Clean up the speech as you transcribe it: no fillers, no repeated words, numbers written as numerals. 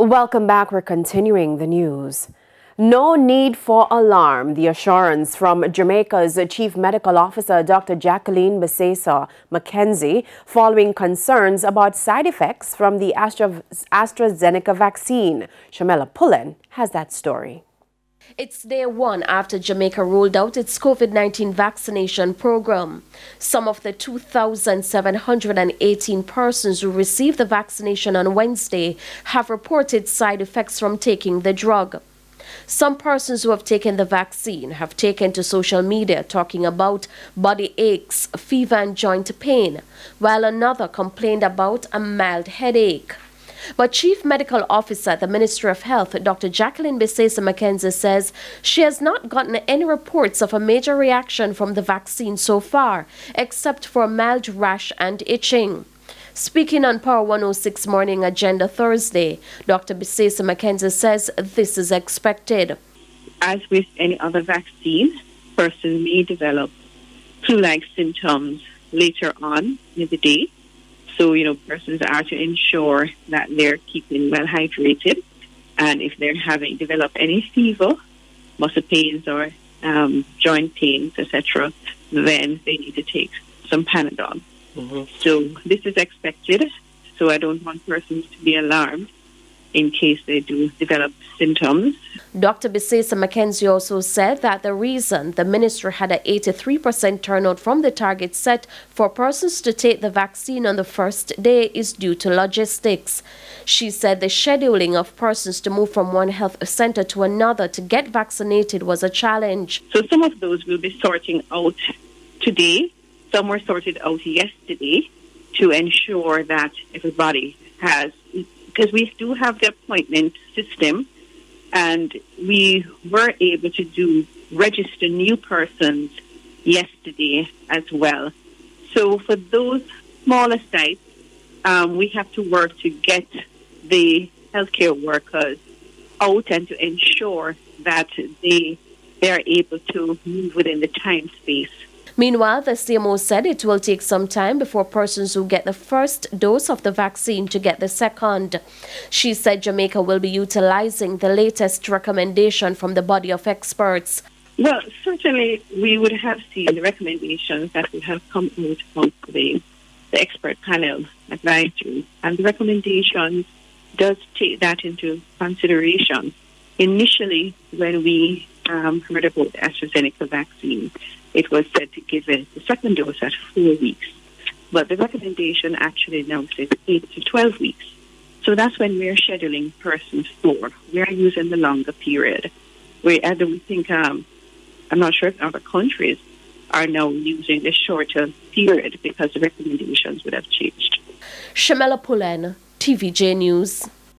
Welcome back. We're continuing the news. No need for alarm. The assurance from Jamaica's Chief Medical Officer, Dr. Jacqueline Besesa Mackenzie, following concerns about side effects from the AstraZeneca vaccine. Shamela Pullen has that story. It's day one after Jamaica rolled out its COVID-19 vaccination program. Some of the 2,718 persons who received the vaccination on Wednesday have reported side effects from taking the drug. Some persons who have taken the vaccine have taken to social media talking about body aches, fever and joint pain, while another complained about a mild headache. But Chief Medical Officer at the Ministry of Health, Dr. Jacqueline Besesa Mackenzie, says she has not gotten any reports of a major reaction from the vaccine so far, except for a mild rash and itching. Speaking on Power 106 Morning Agenda Thursday, Dr. Besesa Mackenzie says this is expected. As with any other vaccine, person may develop flu-like symptoms later on in the day. So, persons are to ensure that they're keeping well hydrated. And if they're develop any fever, muscle pains or joint pains, etc., then they need to take some Panadol. So this is expected. So I don't want persons to be alarmed in case they do develop symptoms. Dr. Besesa Mackenzie also said that the reason the ministry had an 83% turnout from the target set for persons to take the vaccine on the first day is due to logistics. She said the scheduling of persons to move from one health center to another to get vaccinated was a challenge. So some of those will be sorting out today. Some were sorted out yesterday to ensure that everybody has, because we do have the appointment system, and we were able to register new persons yesterday as well. So for those smaller sites, we have to work to get the healthcare workers out and to ensure that they are able to move within the time space. Meanwhile, the CMO said it will take some time before persons who get the first dose of the vaccine to get the second. She said Jamaica will be utilizing the latest recommendation from the body of experts. Well, certainly we would have seen the recommendations that would have come out from the expert panel advisory. And the recommendations does take that into consideration. Initially, when we heard about the AstraZeneca vaccine, it was said to give it the second dose at 4 weeks. But the recommendation actually now says 8 to 12 weeks. So that's when we're scheduling persons for. We're using the longer period. I don't think, I'm not sure if other countries are now using the shorter period because the recommendations would have changed. Shamela Pullen, TVJ News.